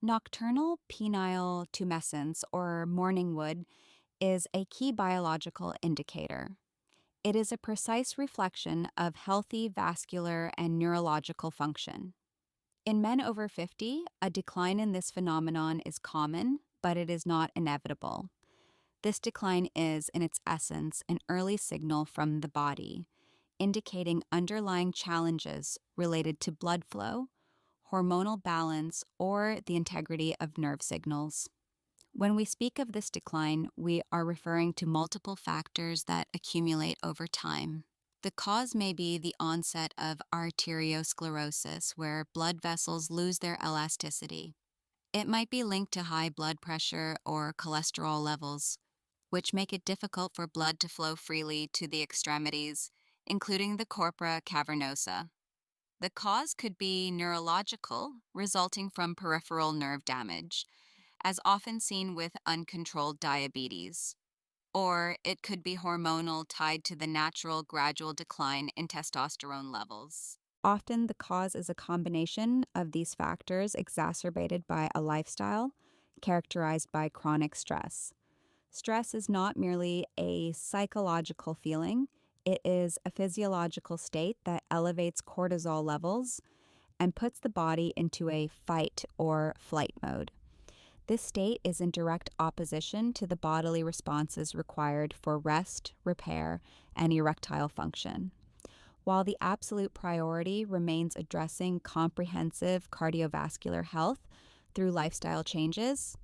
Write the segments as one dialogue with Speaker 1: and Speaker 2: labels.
Speaker 1: Nocturnal penile tumescence, or morning wood, is a key biological indicator. It is a precise reflection of healthy vascular and neurological function. In men over 50, a decline in this phenomenon is common, but it is not inevitable. This decline is, in its essence, an early signal from the body, indicating underlying challenges related to blood flow, hormonal balance, or the integrity of nerve signals. When we speak of this decline, we are referring to multiple factors that accumulate over time. The cause may be the onset of arteriosclerosis, where blood vessels lose their elasticity. It might be linked to high blood pressure or cholesterol levels, which make it difficult for blood to flow freely to the extremities, including the corpora cavernosa. The cause could be neurological, resulting from peripheral nerve damage, as often seen with uncontrolled diabetes. Or it could be hormonal, tied to the natural gradual decline in testosterone levels. Often, the cause is a combination of these factors exacerbated by a lifestyle characterized by chronic stress. Stress is not merely a psychological feeling, it is a physiological state that elevates cortisol levels and puts the body into a fight or flight mode. This state is in direct opposition to the bodily responses required for rest, repair, and erectile function. While the absolute priority remains addressing comprehensive cardiovascular health through lifestyle changes,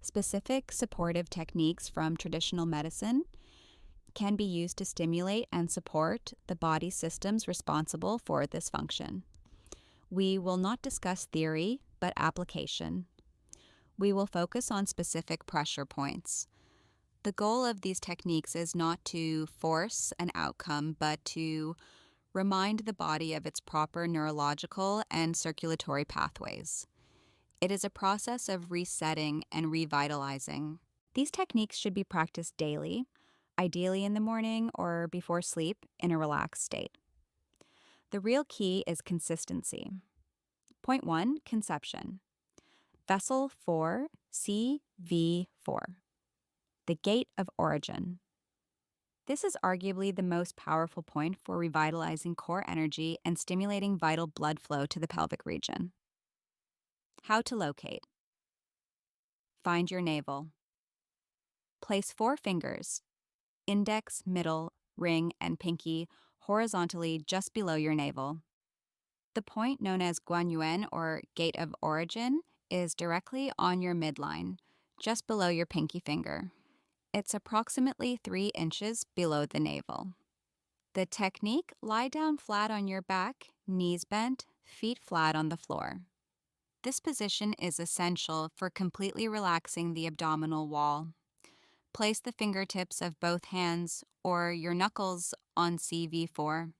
Speaker 1: specific supportive techniques from traditional medicine can be used to stimulate and support the body systems responsible for this function. We will not discuss theory, but application. We will focus on specific pressure points. The goal of these techniques is not to force an outcome, but to remind the body of its proper neurological and circulatory pathways. It is a process of resetting and revitalizing. These techniques should be practiced daily, ideally in the morning or before sleep in a relaxed state. The real key is consistency. Point 1, conception. Vessel 4, CV4. The gate of origin. This is arguably the most powerful point for revitalizing core energy and stimulating vital blood flow to the pelvic region. How to locate. Find your navel. Place 4 fingers, index, middle, ring, and pinky, horizontally just below your navel. The point known as guanyuan, or gate of origin, is directly on your midline, just below your pinky finger. It's approximately 3 inches below the navel. The technique: lie down flat on your back, knees bent, feet flat on the floor. This position is essential for completely relaxing the abdominal wall. Place the fingertips of both hands or your knuckles on CV4.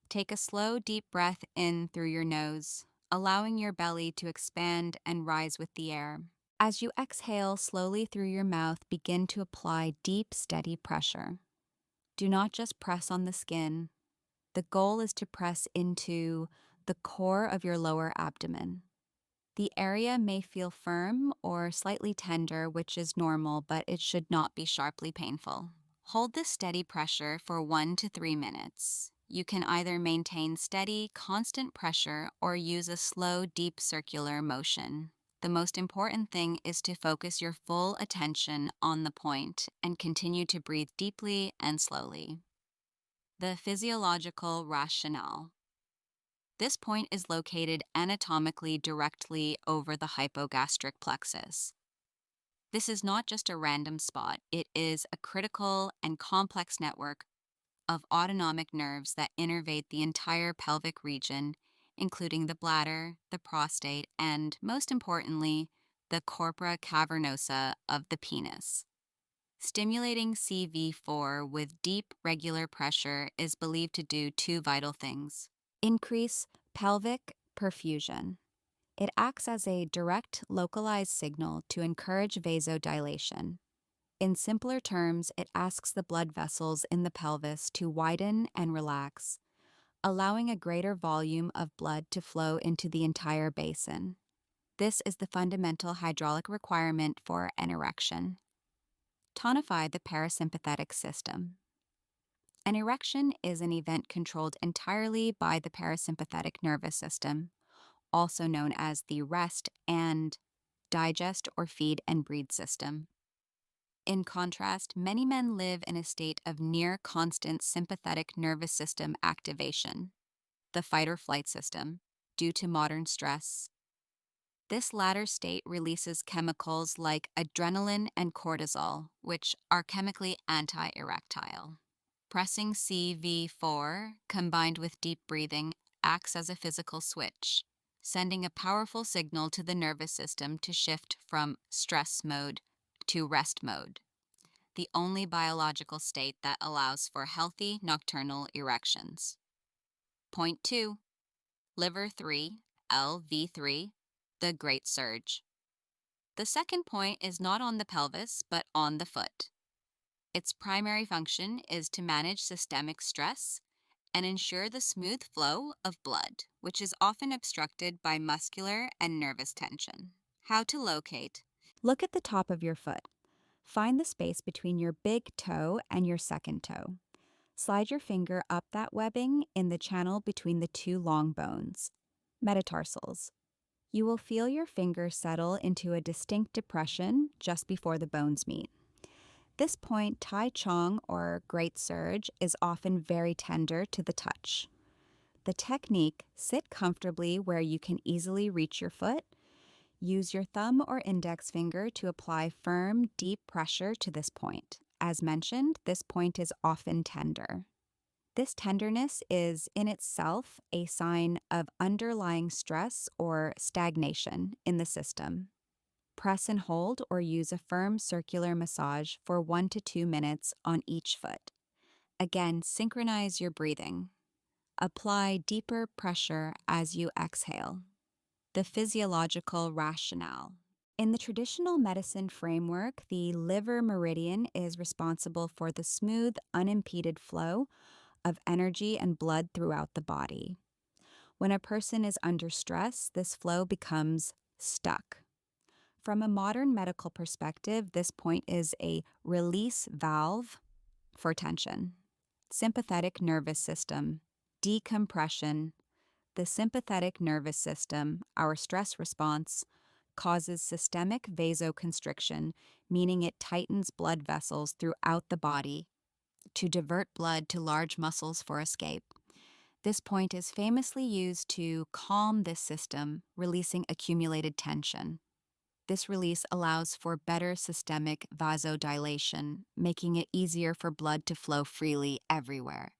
Speaker 1: Take a slow, deep breath in through your nose, allowing your belly to expand and rise with the air. As you exhale slowly through your mouth, begin to apply deep, steady pressure. Do not just press on the skin. The goal is to press into the core of your lower abdomen. The area may feel firm or slightly tender, which is normal, but it should not be sharply painful. Hold this steady pressure for 1 to 3 minutes. You can either maintain steady, constant pressure or use a slow, deep circular motion. The most important thing is to focus your full attention on the point and continue to breathe deeply and slowly. The physiological rationale. This point is located anatomically directly over the hypogastric plexus. This is not just a random spot, it is a critical and complex network of autonomic nerves that innervate the entire pelvic region, including the bladder, the prostate, and, most importantly, the corpora cavernosa of the penis. Stimulating CV4 with deep, regular pressure is believed to do 2 vital things. Increase pelvic perfusion. It acts as a direct, localized signal to encourage vasodilation. In simpler terms, it asks the blood vessels in the pelvis to widen and relax, allowing a greater volume of blood to flow into the entire basin. This is the fundamental hydraulic requirement for an erection. Tonify the parasympathetic system. An erection is an event controlled entirely by the parasympathetic nervous system, also known as the rest and digest or feed and breathe system. In contrast, many men live in a state of near constant sympathetic nervous system activation, the fight or flight system, due to modern stress. This latter state releases chemicals like adrenaline and cortisol, which are chemically anti-erectile. Pressing CV4, combined with deep breathing, acts as a physical switch, sending a powerful signal to the nervous system to shift from stress mode to rest mode, the only biological state that allows for healthy nocturnal erections. Point 2. Liver 3, LV3, the Great Surge. The second point is not on the pelvis, but on the foot. Its primary function is to manage systemic stress and ensure the smooth flow of blood, which is often obstructed by muscular and nervous tension. How to locate. Look at the top of your foot. Find the space between your big toe and your second toe. Slide your finger up that webbing in the channel between the two long bones, metatarsals. You will feel your finger settle into a distinct depression just before the bones meet. This point, Tai Chong or Great Surge, is often very tender to the touch. The technique, sit comfortably where you can easily reach your foot. Use your thumb or index finger to apply firm, deep pressure to this point. As mentioned, this point is often tender. This tenderness is in itself a sign of underlying stress or stagnation in the system. Press and hold or use a firm circular massage for 1 to 2 minutes on each foot. Again, synchronize your breathing. Apply deeper pressure as you exhale. The physiological rationale. In the traditional medicine framework, the liver meridian is responsible for the smooth, unimpeded flow of energy and blood throughout the body. When a person is under stress, this flow becomes stuck. From a modern medical perspective, this point is a release valve for tension. Sympathetic nervous system, decompression. The sympathetic nervous system, our stress response, causes systemic vasoconstriction, meaning it tightens blood vessels throughout the body to divert blood to large muscles for escape. This point is famously used to calm this system, releasing accumulated tension. This release allows for better systemic vasodilation, making it easier for blood to flow freely everywhere,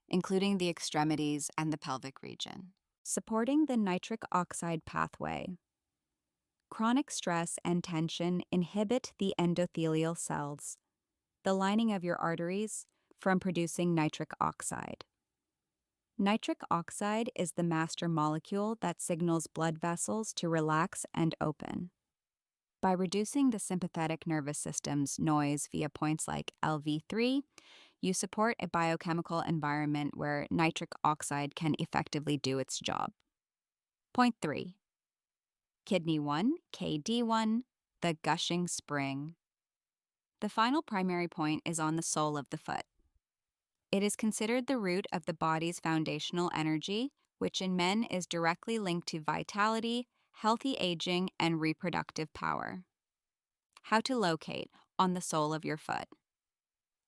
Speaker 1: including the extremities and the pelvic region. Supporting the nitric oxide pathway. Chronic stress and tension inhibit the endothelial cells, the lining of your arteries, from producing nitric oxide. Nitric oxide is the master molecule that signals blood vessels to relax and open. By reducing the sympathetic nervous system's noise via points like LV3, you support a biochemical environment where nitric oxide can effectively do its job. Point 3. Kidney 1, KD1, the gushing spring. The final primary point is on the sole of the foot. It is considered the root of the body's foundational energy, which in men is directly linked to vitality, healthy aging, and reproductive power. How to locate on the sole of your foot.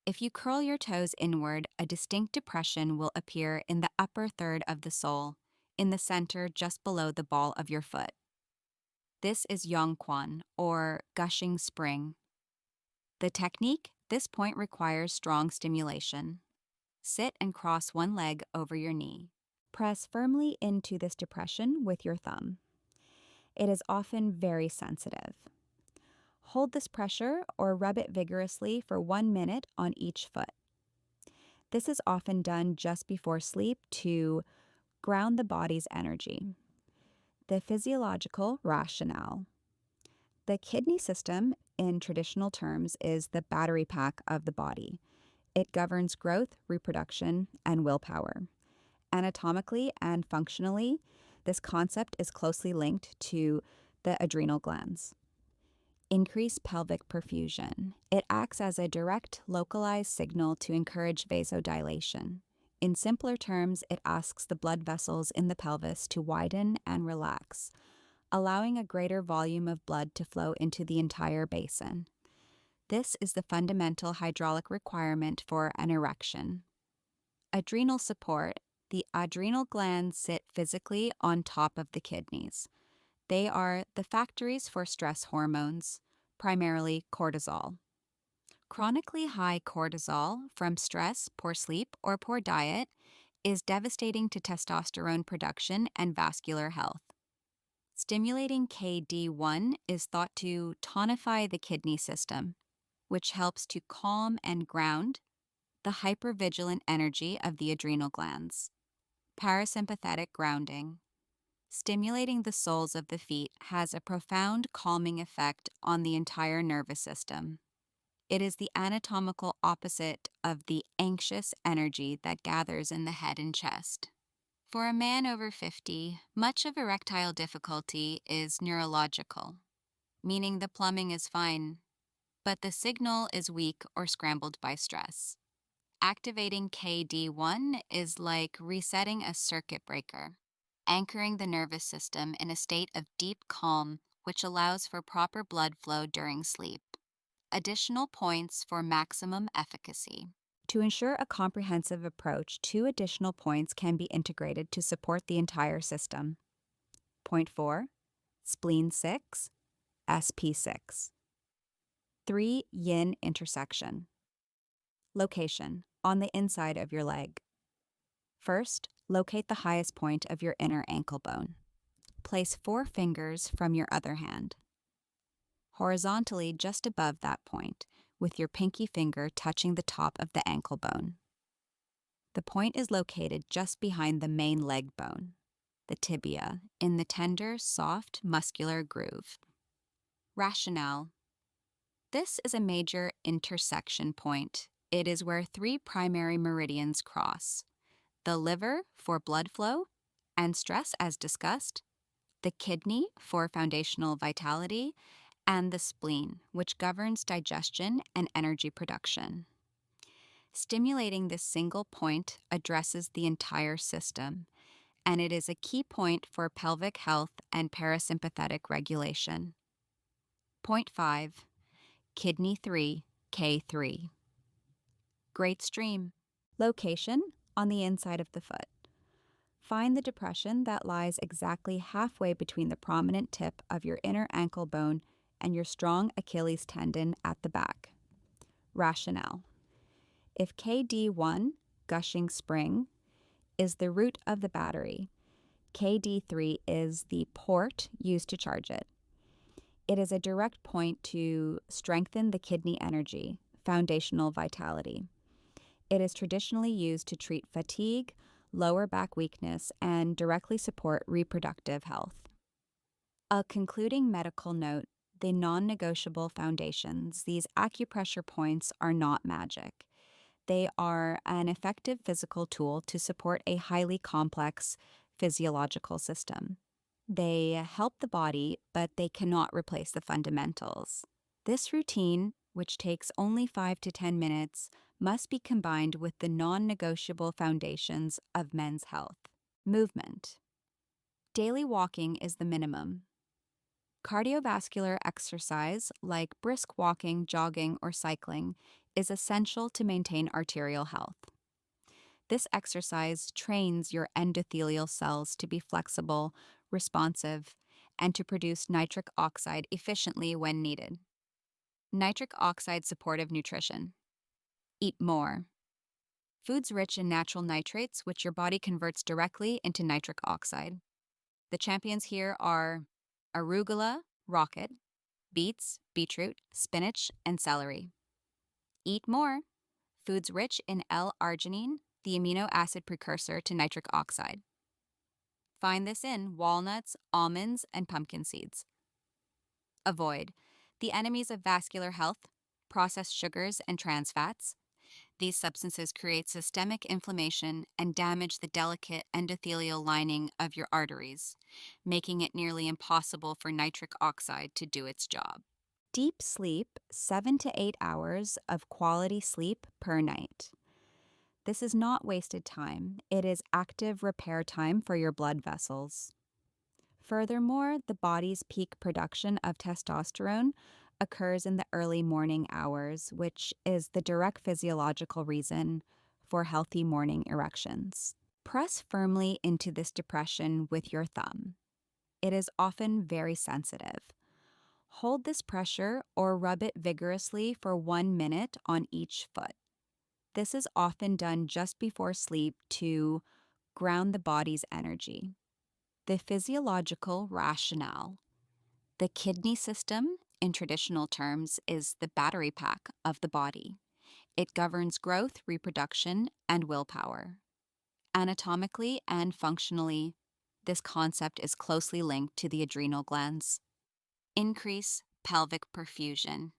Speaker 1: If you curl your toes inward, a distinct depression will appear in the upper third of the sole, in the center just below the ball of your foot. This is Yongquan, or gushing spring. The technique, this point requires strong stimulation. Sit and cross one leg over your knee. Press firmly into this depression with your thumb. It is often very sensitive. Hold this pressure or rub it vigorously for 1 minute on each foot. This is often done just before sleep to ground the body's energy. The physiological rationale. The kidney system, in traditional terms, is the battery pack of the body. It governs growth, reproduction, and willpower. Anatomically and functionally, this concept is closely linked to the adrenal glands. Increase pelvic perfusion. It acts as a direct, localized signal to encourage vasodilation. In simpler terms, it asks the blood vessels in the pelvis to widen and relax, allowing a greater volume of blood to flow into the entire basin. This is the fundamental hydraulic requirement for an erection. Adrenal support. The adrenal glands sit physically on top of the kidneys. They are the factories for stress hormones, primarily cortisol. Chronically high cortisol from stress, poor sleep, or poor diet is devastating to testosterone production and vascular health. Stimulating KD1 is thought to tonify the kidney system, which helps to calm and ground the hypervigilant energy of the adrenal glands. Parasympathetic grounding. Stimulating the soles of the feet has a profound calming effect on the entire nervous system. It is the anatomical opposite of the anxious energy that gathers in the head and chest. For a man over 50, much of erectile difficulty is neurological, meaning the plumbing is fine, but the signal is weak or scrambled by stress. Activating KD1 is like resetting a circuit breaker, anchoring the nervous system in a state of deep calm, which allows for proper blood flow during sleep. Additional points for maximum efficacy. To ensure a comprehensive approach, 2 additional points can be integrated to support the entire system. Point 4, spleen 6, SP6. 3 yin intersection. Location, on the inside of your leg. First, locate the highest point of your inner ankle bone. Place 4 fingers from your other hand horizontally just above that point, with your pinky finger touching the top of the ankle bone. The point is located just behind the main leg bone, the tibia, in the tender, soft, muscular groove. Rationale. This is a major intersection point. It is where 3 primary meridians cross: the liver for blood flow and stress, as discussed, the kidney for foundational vitality, and the spleen, which governs digestion and energy production. Stimulating this single point addresses the entire system, and it is a key point for pelvic health and parasympathetic regulation. Point 5, Kidney 3, K3. Great stream. Location, on the inside of the foot. Find the depression that lies exactly halfway between the prominent tip of your inner ankle bone and your strong Achilles tendon at the back. Rationale. If KD1, gushing spring, is the root of the battery, KD3 is the port used to charge it. It is a direct point to strengthen the kidney energy, foundational vitality. It is traditionally used to treat fatigue, lower back weakness, and directly support reproductive health. A concluding medical note: the non-negotiable foundations. These acupressure points are not magic. They are an effective physical tool to support a highly complex physiological system. They help the body, but they cannot replace the fundamentals. This routine, which takes only 5 to 10 minutes, must be combined with the non-negotiable foundations of men's health. Movement. Daily walking is the minimum. Cardiovascular exercise, like brisk walking, jogging, or cycling, is essential to maintain arterial health. This exercise trains your endothelial cells to be flexible, responsive, and to produce nitric oxide efficiently when needed. Nitric oxide supportive nutrition. Eat more. Foods rich in natural nitrates, which your body converts directly into nitric oxide. The champions here are arugula, rocket, beets, beetroot, spinach, and celery. Eat more. Foods rich in L-arginine, the amino acid precursor to nitric oxide. Find this in walnuts, almonds, and pumpkin seeds. Avoid the enemies of vascular health, processed sugars and trans fats. These substances create systemic inflammation and damage the delicate endothelial lining of your arteries, making it nearly impossible for nitric oxide to do its job. Deep sleep, 7 to 8 hours of quality sleep per night. This is not wasted time, it is active repair time for your blood vessels. Furthermore, the body's peak production of testosterone occurs in the early morning hours, which is the direct physiological reason for healthy morning erections. Press firmly into this depression with your thumb. It is often very sensitive. Hold this pressure or rub it vigorously for 1 minute on each foot. This is often done just before sleep to ground the body's energy. The physiological rationale. The kidney system, in traditional terms, is the battery pack of the body. It governs growth, reproduction, and willpower. Anatomically and functionally, this concept is closely linked to the adrenal glands. Increase pelvic perfusion.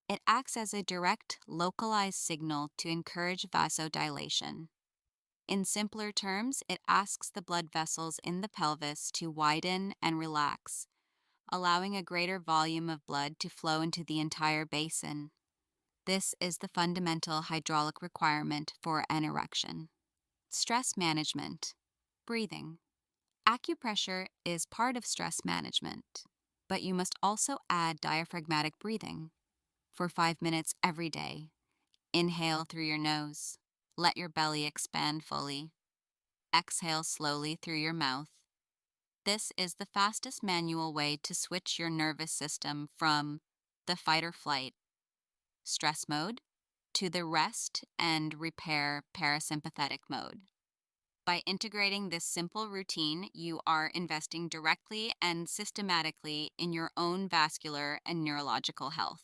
Speaker 1: It acts as a direct, localized signal to encourage vasodilation. In simpler terms, it asks the blood vessels in the pelvis to widen and relax, allowing a greater volume of blood to flow into the entire basin. This is the fundamental hydraulic requirement for an erection. Stress management. Breathing. Acupressure is part of stress management, but you must also add diaphragmatic breathing for 5 minutes every day. Inhale through your nose. Let your belly expand fully. Exhale slowly through your mouth. This is the fastest manual way to switch your nervous system from the fight or flight stress mode to the rest and repair parasympathetic mode. By integrating this simple routine, you are investing directly and systematically in your own vascular and neurological health.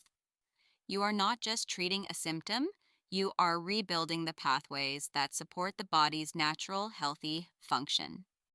Speaker 1: You are not just treating a symptom, you are rebuilding the pathways that support the body's natural, healthy function.